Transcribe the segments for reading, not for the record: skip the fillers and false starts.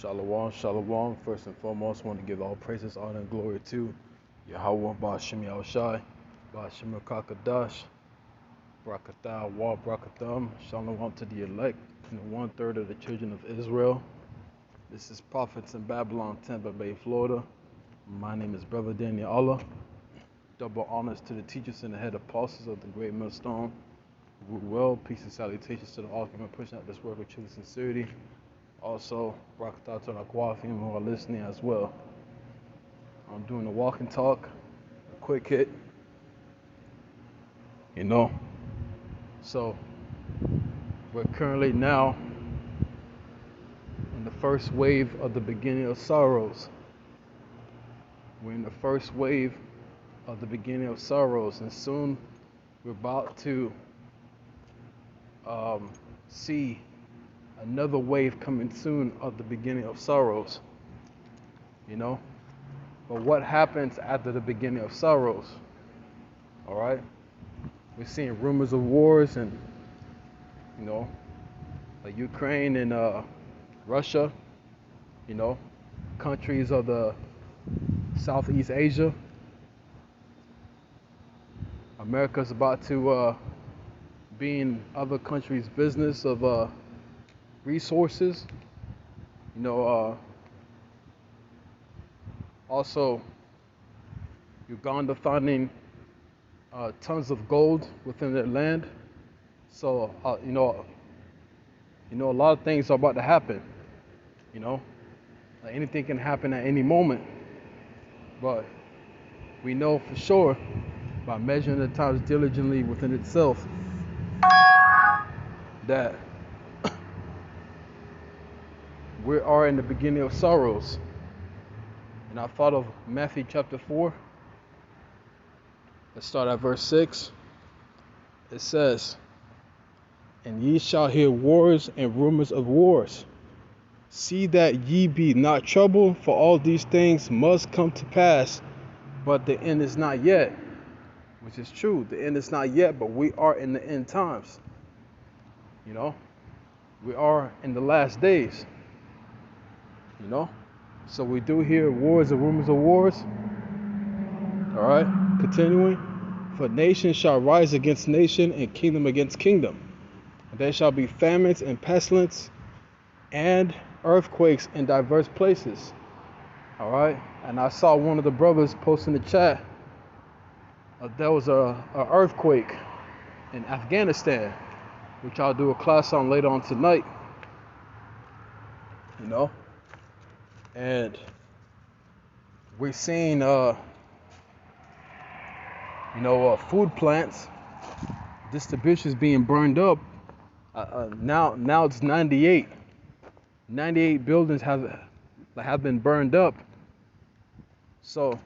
Shalom, shalom. First and foremost, I want to give all praises, honor, and glory to Yahweh, Ba'ashim Yahushai, Ba'ashim Kakadash, Brakatah, Wa Brakatham, Shalom to the elect, and the 1/3 of the children of Israel. This is Prophets in Babylon, Tampa Bay, Florida. My name is Brother Daniel Allah. Double honors to the teachers and the head apostles of the great millstone. Well, peace and salutations to the ultimate pushing out this work with true sincerity. Also, Brakatah to the Aquafim who are listening as well. I'm doing a walk and talk, a quick hit, So, we're currently now in the first wave of the beginning of sorrows. We're in the first wave of the beginning of sorrows, and soon we're about to see another wave coming soon of the beginning of sorrows. But what happens after the beginning of sorrows? All right, we're seeing rumors of wars and like Ukraine and Russia, countries of the Southeast Asia. America's about to be in other countries' business of resources. Also, Uganda finding tons of gold within their land. So, a lot of things are about to happen. Like anything can happen at any moment. But we know for sure by measuring the times diligently within itself that we are in the beginning of sorrows. And I thought of Matthew chapter 4. Let's start at verse 6. It says, "And ye shall hear wars and rumors of wars. See that ye be not troubled, for all these things must come to pass, but the end is not yet." Which is true. The end is not yet, but we are in the end times. We are in the last days. So we do hear wars and rumors of wars. All right, continuing. "For nation shall rise against nation, and kingdom against kingdom. And there shall be famines and pestilence and earthquakes in diverse places." All right, and I saw one of the brothers post in the chat. There was a earthquake in Afghanistan, which I'll do a class on later on tonight. And we're seeing, food plants, distributions being burned up. Now it's 98. 98 buildings have been burned up. So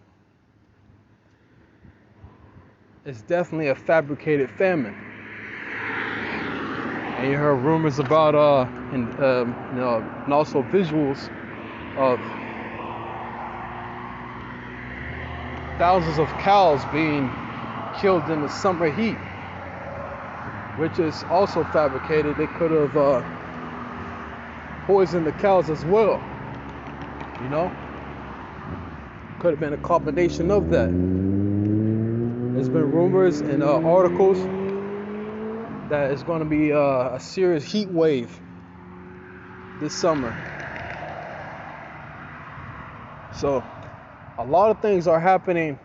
it's definitely a fabricated famine. And you heard rumors about and also visuals of thousands of cows being killed in the summer heat, which is also fabricated. They could have poisoned the cows as well. Could have been a combination of that. There's been rumors and articles that it's going to be a serious heat wave this summer. So a lot of things are happening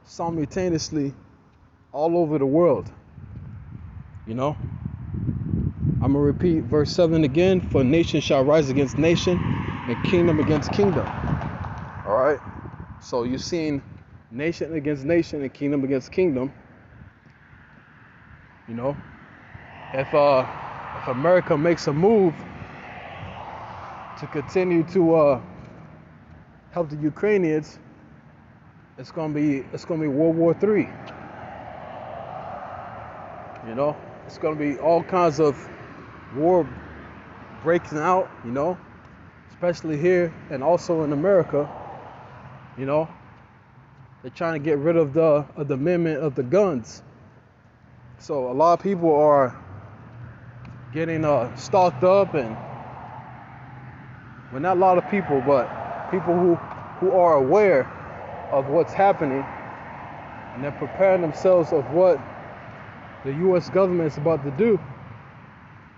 simultaneously all over the world. I'm going to repeat verse 7 again. "For nation shall rise against nation, and kingdom against kingdom." All right. So you're seeing nation against nation and kingdom against kingdom. If America makes a move to continue to help the Ukrainians, it's gonna be World War III. It's gonna be all kinds of war breaking out. Especially here and also in America. They're trying to get rid of the amendment of the guns. So a lot of people are getting stocked up and Well, not a lot of people, but people who are aware of what's happening, and they're preparing themselves of what the U.S. government is about to do.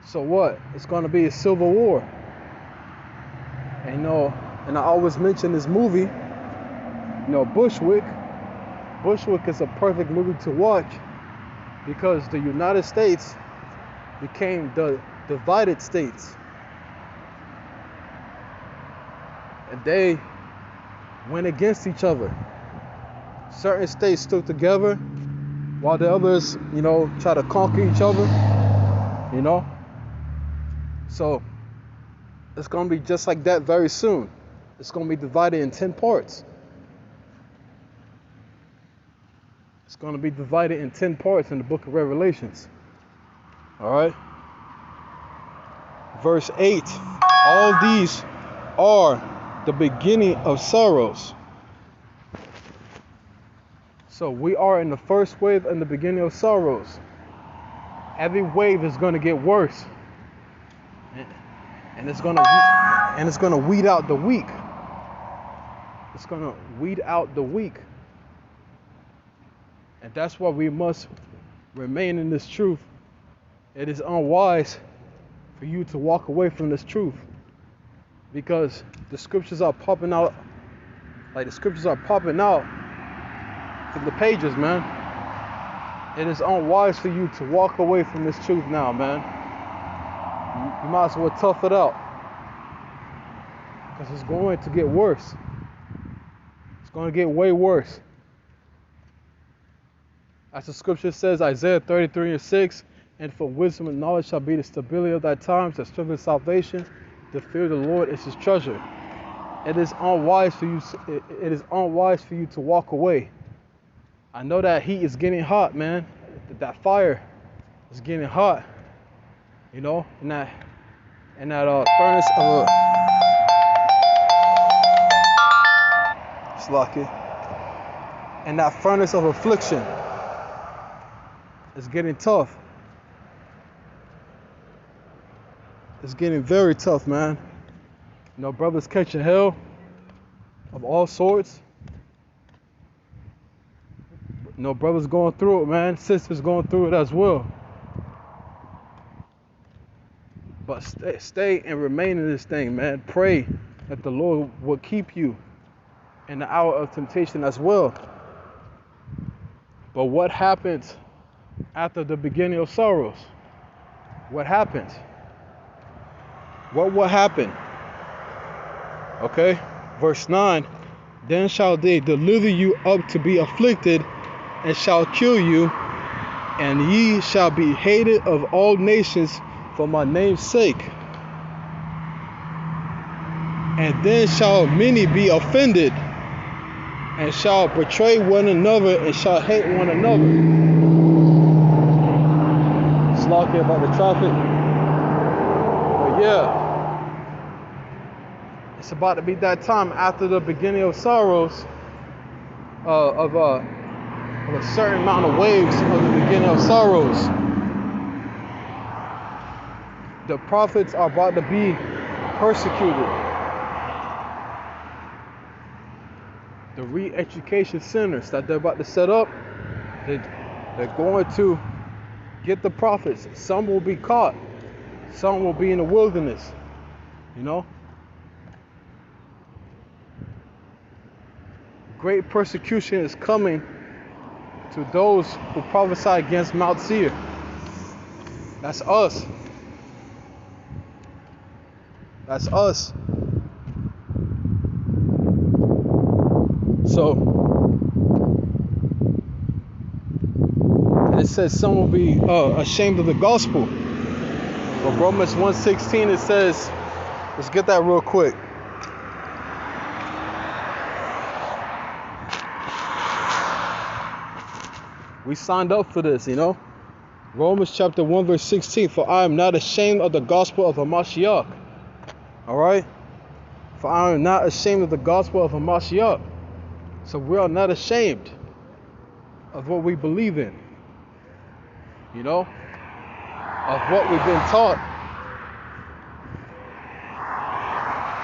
So what? It's going to be a civil war. And and I always mention this movie, Bushwick. Bushwick is a perfect movie to watch because the United States became the divided states. And they went against each other. Certain states stood together while the others, try to conquer each other, So it's going to be just like that very soon. It's going to be divided in 10 parts. It's going to be divided in 10 parts in the book of Revelations. All right? Verse 8. All these are the beginning of sorrows. So we are in the first wave and the beginning of sorrows. Every wave is going to get worse. And it's going to weed out the weak. It's going to weed out the weak. And that's why we must remain in this truth. It is unwise for you to walk away from this truth, because the scriptures are popping out, from the pages, man. It is unwise for you to walk away from this truth now, man. You might as well tough it out, because it's going to get worse. It's going to get way worse. As the scripture says, Isaiah 33:6, and for wisdom and knowledge shall be the stability of thy times, the strength of salvation, the fear of the Lord is his treasure. It is unwise for you. It is unwise for you to walk away. I know that heat is getting hot, man. That fire is getting hot. In that furnace of in that furnace of affliction. It's getting tough. It's getting very tough, man. Brothers catching hell of all sorts. Brothers going through it, man. Sisters going through it as well. But stay and remain in this thing, man. Pray that the Lord will keep you in the hour of temptation as well. But what happens after the beginning of sorrows? What happens? What will happen? Okay, verse 9. Then shall they deliver you up to be afflicted, and shall kill you, and ye shall be hated of all nations for my name's sake. And then shall many be offended, and shall betray one another, and shall hate one another. Sloppy about the traffic. But yeah, it's about to be that time after the beginning of sorrows, of a certain amount of waves of the beginning of sorrows. The prophets are about to be persecuted. The re-education centers that they're about to set up, they're going to get the prophets. Some will be caught. Some will be in the wilderness. Great persecution is coming to those who prophesy against Mount Seir. That's us. That's us. So, and it says some will be ashamed of the gospel. But Romans 1:16, it says, let's get that real quick. We signed up for this, Romans chapter 1 verse 16. For I am not ashamed of the gospel of Hamashiach. All right? For I am not ashamed of the gospel of Hamashiach. So we are not ashamed of what we believe in. Of what we've been taught.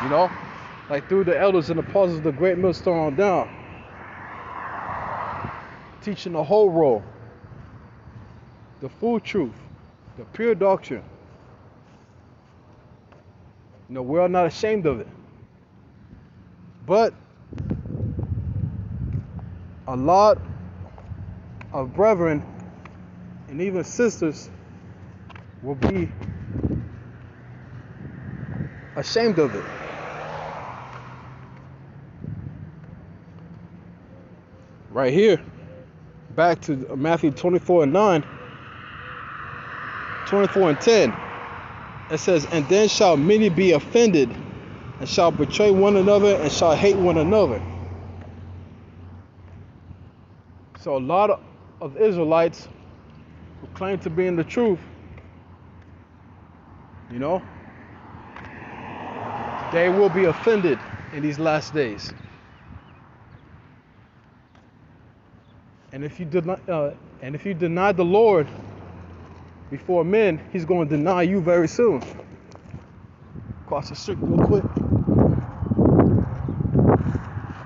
You know, like through the elders and apostles of the great millstone on down, teaching the whole role, the full truth, the pure doctrine. You know, we're not ashamed of it. But a lot of brethren and even sisters will be ashamed of it. Right here, back to Matthew 24:9, 24:10, it says, "And then shall many be offended, and shall betray one another, and shall hate one another." So a lot of Israelites who claim to be in the truth, you know, they will be offended in these last days. And if you deny the Lord before men, He's going to deny you very soon. Cross the street real quick.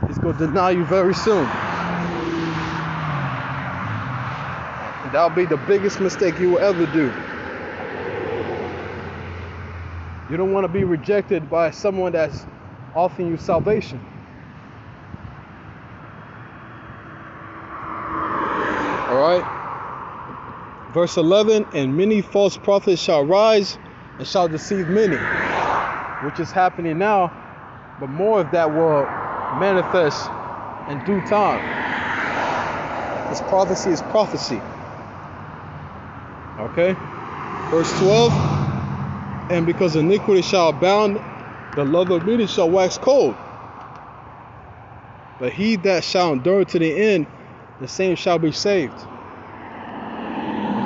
He's going to deny you very soon. And that'll be the biggest mistake you will ever do. You don't want to be rejected by someone that's offering you salvation. Alright? Verse 11, "And many false prophets shall rise and shall deceive many," which is happening now, but more of that will manifest in due time. This prophecy is prophecy. Okay? Verse 12, "And because iniquity shall abound, the love of many shall wax cold. But he that shall endure to the end, the same shall be saved."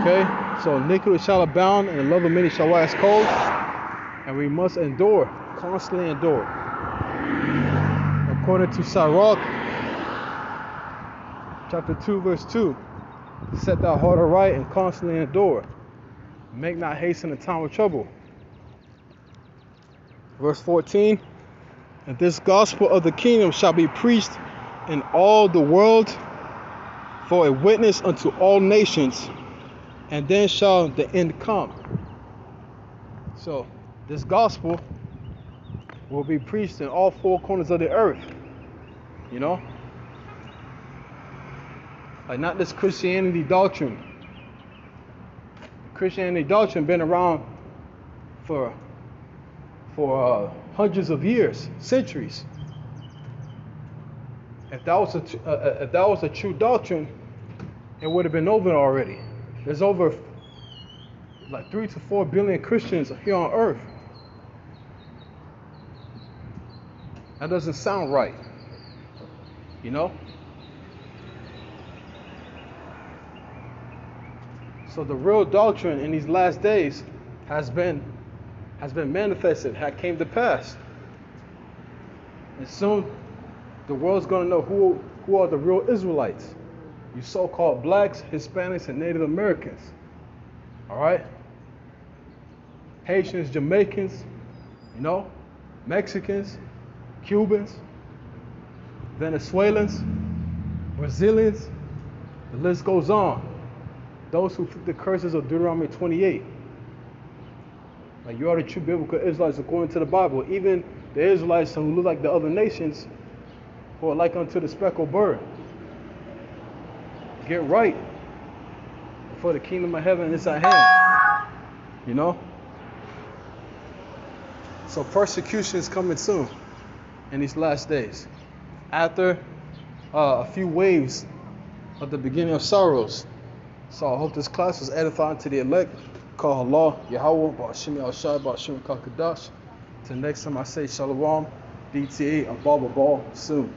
Okay? So iniquity shall abound, and the love of many shall wax cold. And we must endure, constantly endure. According to Sirach, chapter 2, verse 2, "Set thy heart aright and constantly endure. Make not haste in the time of trouble." Verse 14, "And this gospel of the kingdom shall be preached in all the world for a witness unto all nations, and then shall the end come." So this gospel will be preached in all four corners of the earth. You know? Like not this Christianity doctrine. Christianity doctrine been around for hundreds of years, centuries. If that was a true doctrine, it would have been over already. There's over like 3 to 4 billion Christians here on earth. That doesn't sound right, you know? So the real doctrine in these last days has been manifested, came to pass. And soon the world's going to know who are the real Israelites. You so-called blacks, Hispanics, and Native Americans. All right? Haitians, Jamaicans, you know, Mexicans, Cubans, Venezuelans, Brazilians, the list goes on. Those who fit the curses of Deuteronomy 28. Like you are the true biblical Israelites according to the Bible. Even the Israelites who look like the other nations, who are like unto the speckled bird. Get right before the kingdom of heaven is at hand. You know? So persecution is coming soon in these last days. After a few waves of the beginning of sorrows. So I hope this class was edifying to the elect. Call Allah, Yahweh, Ba'ashim Al-Shai, Ba'ashim Kakadash. Till next time I say Shalom, DTA, and Baba Ball soon.